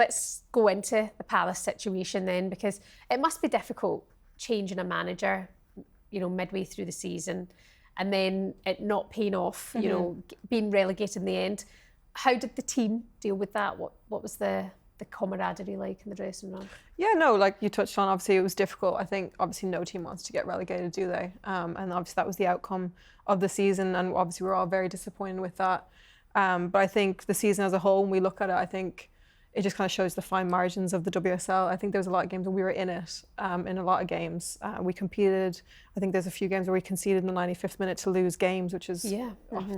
let's go into the Palace situation then, because it must be difficult changing a manager, midway through the season, and then it not paying off, being relegated in the end. How did the team deal with that? What was the camaraderie like in the dressing room? Yeah, no, like you touched on, obviously it was difficult. I think obviously no team wants to get relegated, do they? And obviously that was the outcome of the season, and obviously we're all very disappointed with that. But I think the season as a whole, when we look at it, I think it just kind of shows the fine margins of the WSL. I think there was a lot of games where we were in it, in a lot of games. We competed. I think there's a few games where we conceded in the 95th minute to lose games, which is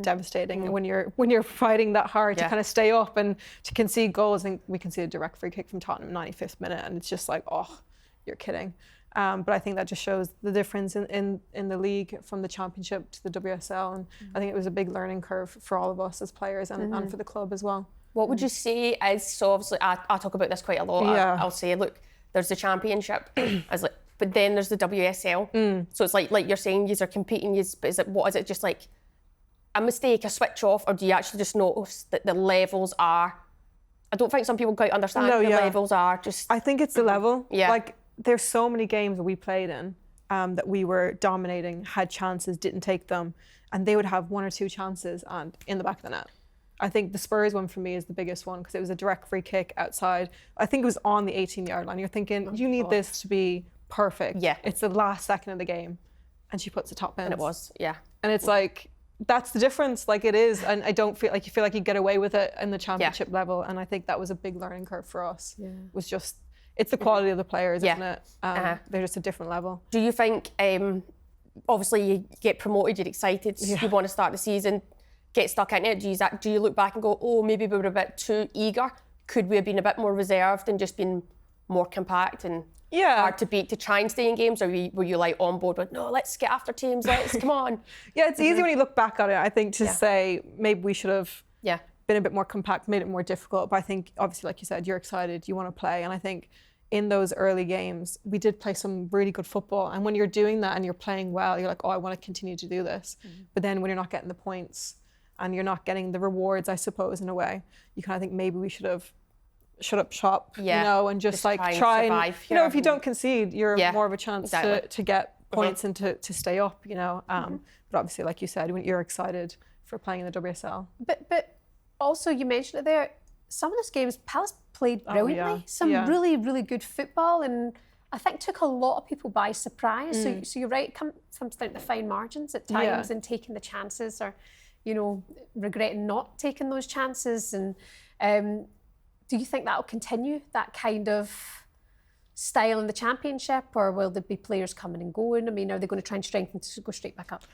devastating when you're fighting that hard to kind of stay up and to concede goals. I think we conceded a direct free kick from Tottenham in the 95th minute, and it's just like, oh, you're kidding. But I think that just shows the difference in the league from the Championship to the WSL, and I think it was a big learning curve for all of us as players and for the club as well. What would you say is, so obviously I talk about this quite a lot. Yeah. I'll say, look, there's the Championship, but then there's the WSL. So it's like you're saying, you are competing, but what is it, just like a mistake, a switch off, or do you actually just notice that the levels are, I don't think some people quite understand levels are just... I think it's the level. Yeah. Like, there's so many games that we played in that we were dominating, had chances, didn't take them, and they would have one or two chances and in the back of the net. I think the Spurs one for me is the biggest one because it was a direct free kick outside. I think it was on the 18-yard line. You're thinking, you need this to be perfect. Yeah. It's the last second of the game. And she puts the top bins. And it was, yeah. And it's like, that's the difference. Like, it is. And I don't feel like you get away with it in the Championship level. And I think that was a big learning curve for us. Yeah. Was just, it's the quality of the players, isn't it? They're just a different level. Do you think, obviously you get promoted, you're excited, you want to start the season, get stuck in it, do you look back and go, oh, maybe we were a bit too eager? Could we have been a bit more reserved and just been more compact and hard to beat to try and stay in games? Or were you like on board with, no, let's get after teams, come on? Yeah, it's easy when you look back at it, I think, to say maybe we should have been a bit more compact, made it more difficult. But I think, obviously, like you said, you're excited, you want to play. And I think in those early games, we did play some really good football. And when you're doing that and you're playing well, you're like, oh, I want to continue to do this. But then when you're not getting the points, and you're not getting the rewards, I suppose, in a way, you kind of think maybe we should have shut up shop, and just like try and, if you don't concede, you're more of a chance to get points and to stay up, But obviously, like you said, when you're excited for playing in the WSL. But also, you mentioned it there, some of those games, Palace played brilliantly. Some really, really good football, and I think took a lot of people by surprise. So you're right, it comes down to the fine margins at times and taking the chances, or regretting not taking those chances. And do you think that'll continue, that kind of style in the Championship, or will there be players coming and going? I mean, are they going to try and strengthen to go straight back up?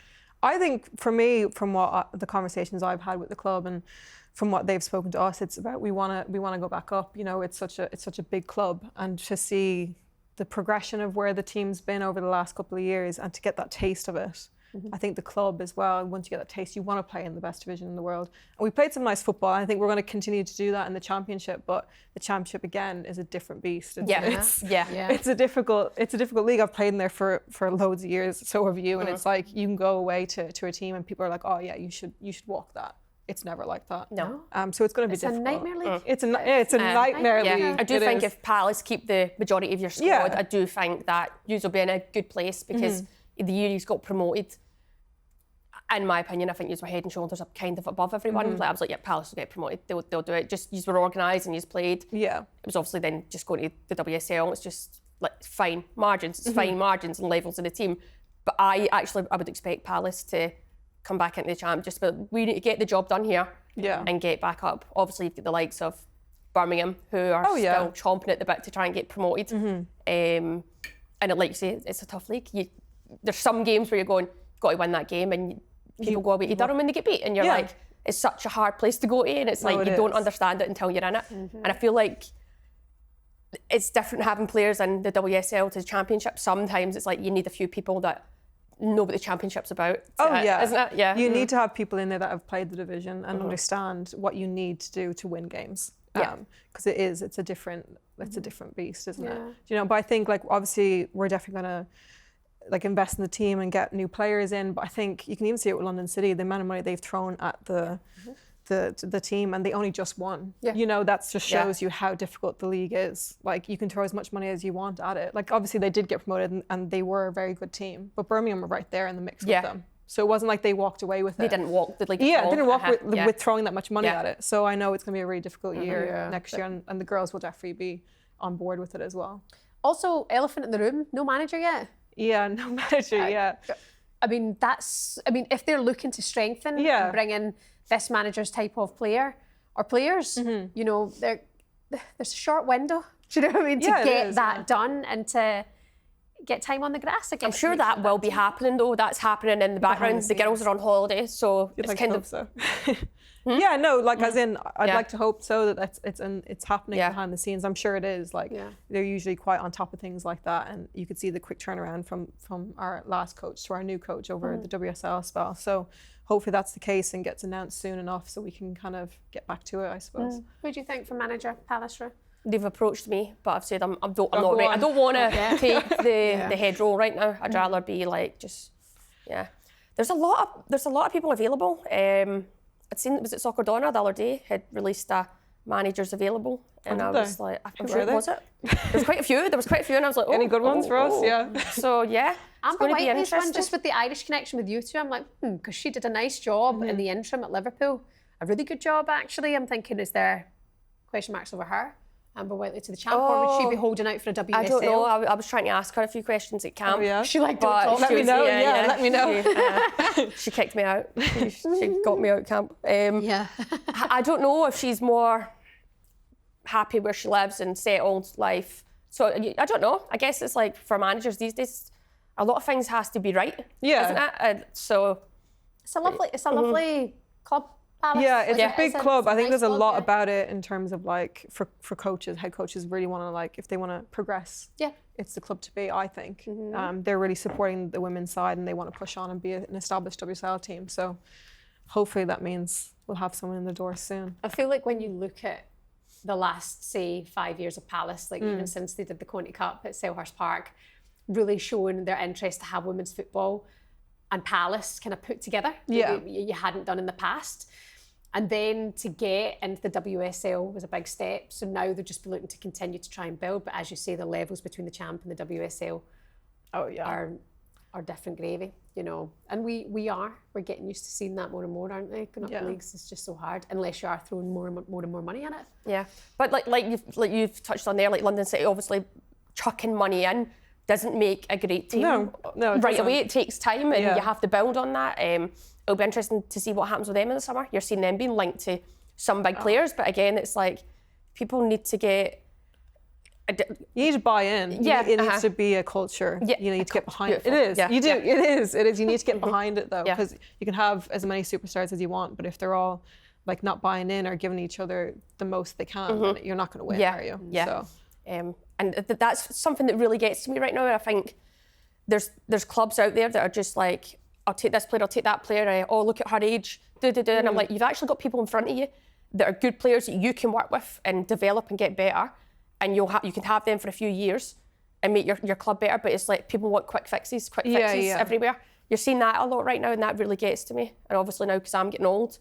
I think for me, from what the conversations I've had with the club and from what they've spoken to us, it's about we want to go back up. It's such a big club, and to see the progression of where the team's been over the last couple of years and to get that taste of it. I think the club as well, once you get that taste, you want to play in the best division in the world. And we played some nice football. I think we're going to continue to do that in the Championship, but the Championship, again, is a different beast. It's a difficult league. I've played in there for loads of years, so have you, and it's like you can go away to a team and people are like, oh yeah, you should walk that. It's never like that. No. So it's going to be difficult. It's a nightmare league. It's a nightmare league. I do think if Palace keep the majority of your squad, I do think that you will be in a good place because the year he's got promoted, in my opinion, I think you were head and shoulders up kind of above everyone. Like, I was like, yeah, Palace will get promoted. They'll do it. Just you were organised and you played. Yeah. It was obviously then just going to the WSL. It's just like fine margins. It's fine margins and levels in the team. But I would expect Palace to come back into the champ. Just but we need to get the job done here. And get back up. Obviously, you've got the likes of Birmingham who are still chomping at the bit to try and get promoted. And like you say, it's a tough league. There's some games where you're going, got to win that game, and people go away to Durham and they get beat, and you're like, it's such a hard place to go to, and it's like you don't understand it until you're in it. And I feel like it's different having players in the WSL to the Championship. Sometimes it's like you need a few people that know what the Championship's about. Isn't it? Yeah. You need to have people in there that have played the division and understand what you need to do to win games. Because it's a different beast, isn't it? But I think like obviously we're definitely going to like invest in the team and get new players in, but I think you can even see it with London City, the amount of money they've thrown at the the team, and they only just won. Yeah. You know, that just shows you how difficult the league is. Like, you can throw as much money as you want at it. Like, obviously they did get promoted and they were a very good team, but Birmingham were right there in the mix with them. So it wasn't like they walked away with it. They didn't walk. They didn't walk with throwing that much money at it. So I know it's going to be a really difficult year next year, and the girls will definitely be on board with it as well. Also, elephant in the room, no manager yet. Yeah, no manager yet. I mean, if they're looking to strengthen and bring in this manager's type of player or players, you know, there's a short window, do you know what I mean, to get that done and to get time on the grass again. I'm sure that will be happening though. That's happening in the background. The girls are on holiday, so it's kind of. So. Yeah, no, like as in, I'd like to hope so that it's happening behind the scenes. I'm sure it is. Like they're usually quite on top of things like that, and you could see the quick turnaround from our last coach to our new coach over the WSL spell. So hopefully that's the case and gets announced soon enough so we can kind of get back to it, I suppose. Who do you think for manager, Palace? They've approached me, but I've said I'm not ready. I don't want to take the head role right now. I'd rather be like There's a lot of people available. I'd seen, was it Soccer Donna the other day had released a managers available, and I was like, I'm sure it was it. There was quite a few, and I was like, any good ones for us? Yeah. So yeah, Amber Whiteley's one, just with the Irish connection with you two, I'm like, because she did a nice job in the interim at Liverpool, a really good job actually. I'm thinking, is there question marks over her? Amber Whiteley to the champ, or would she be holding out for a WSL? I don't know. I was trying to ask her a few questions at camp. Oh, yeah? She like, don't talk. Let me know. Let me know. She kicked me out. She got me out at camp. I don't know if she's more happy where she lives and settled life. So I don't know. I guess it's like for managers these days, a lot of things has to be right. Yeah. Isn't it? So it's a lovely club. Palace. Yeah, it's a big club. I think there's a lot about it in terms of like for coaches, head coaches really want to like, if they want to progress, it's the club to be, I think. They're really supporting the women's side and they want to push on and be an established WSL team. So hopefully that means we'll have someone in the door soon. I feel like when you look at the last, say, 5 years of Palace, like even since they did the Conti Cup at Selhurst Park, really showing their interest to have women's football and Palace kind of put together you hadn't done in the past. And then to get into the WSL was a big step. So now they'll just be looking to continue to try and build. But as you say, the levels between the champ and the WSL are different gravy, you know. And we're getting used to seeing that more and more, aren't they? Going up the leagues is just so hard unless you are throwing more and more money in it. Yeah, but like you've touched on there, like London City obviously chucking money in doesn't make a great team. No, right away. It takes time, and you have to build on that. It'll be interesting to see what happens with them in the summer. You're seeing them being linked to some big players, but again, it's like people need to get. You need to buy in. It needs to be a culture. You need to get behind it. It is. You do. It is. It is. You need to get behind it though, because you can have as many superstars as you want, but if they're all like not buying in or giving each other the most they can, then you're not going to win, are you? Yeah. So. And that's something that really gets to me right now. I think there's clubs out there that are just like, I'll take this player, I'll take that player. Oh, look at her age, and I'm like, you've actually got people in front of you that are good players that you can work with and develop and get better, and you can have them for a few years and make your club better. But it's like people want quick fixes everywhere. You're seeing that a lot right now, and that really gets to me. And obviously now, because I'm getting old,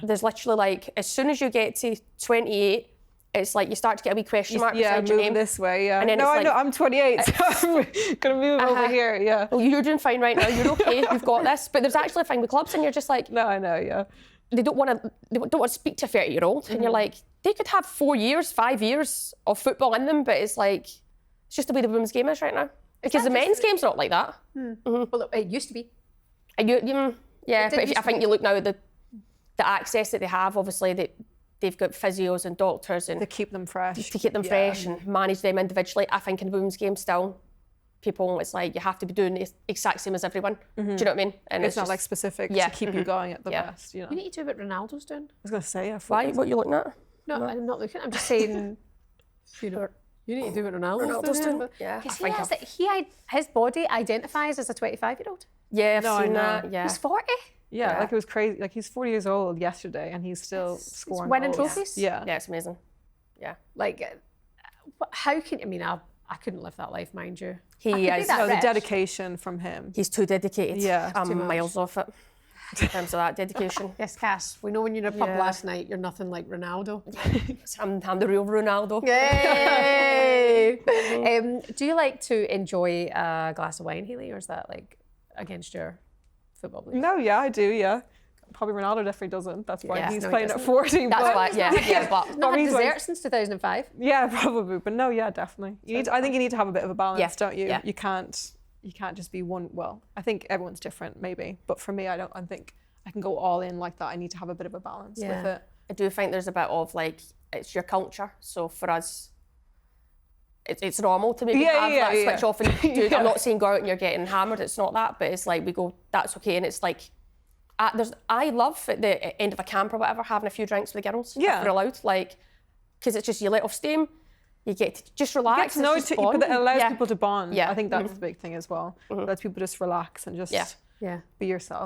there's literally like, as soon as you get to 28, it's like you start to get a wee question mark beside your name. This way, And then I know, I'm 28, so I'm gonna move over here, Well, you're doing fine right now, you're okay, you've got this. But there's actually a thing with clubs, and you're just like, no, I know, They don't want to speak to a 30-year-old, and you're like, they could have 4 years, 5 years of football in them, but it's like, it's just the way the women's game is right now. Because the men's game's not like that. Well, it used to be. But I think you look now at the access that they have, obviously, they've got physios and doctors and to keep them fresh. And manage them individually. I think in the women's game still, people, it's like you have to be doing the exact same as everyone. Do you know what I mean? And it's not like specific to keep you going at the best. You know? You need to do what Ronaldo's doing. I was going to say, why? What are you looking at? No, I'm not looking. I'm just saying, you know, you need to do what Ronaldo's doing. Because his body identifies as a 25-year-old. Yeah, I've seen that. Yeah. He's 40. Yeah, like it was crazy. Like he's 40 years old yesterday, and he's still scoring winning goals. trophies. Yeah, it's amazing. Yeah, like how can I couldn't live that life, mind you. He is. The dedication from him. He's too dedicated. Yeah, I'm miles off it. in terms of that dedication. Yes, Cass, we know when you're in a pub last night, you're nothing like Ronaldo. I'm the real Ronaldo. Yay! Do you like to enjoy a glass of wine, Hayley, or is that like against your football beliefs? No, yeah, I do, yeah. Probably Ronaldo definitely doesn't. That's why he's no, playing at 40. That's but why, but Not had dessert since 2005. yeah, probably. But no, yeah, definitely. I think you need to have a bit of a balance, don't you? Yeah. You can't just be one. Well, I think everyone's different, maybe. But for me, I think I can go all in like that. I need to have a bit of a balance with it. I do think there's a bit of like, it's your culture. So for us, it's normal to maybe have that switch off and do. I'm not saying go out and you're getting hammered. It's not that, but it's like we go, that's okay. And it's like, I love at the end of a camp or whatever having a few drinks with the girls if we're allowed, like, because it's just you let off steam, you get to just relax. But it allows people to bond. Yeah. I think that's the big thing as well. It lets people just relax and just be yourself.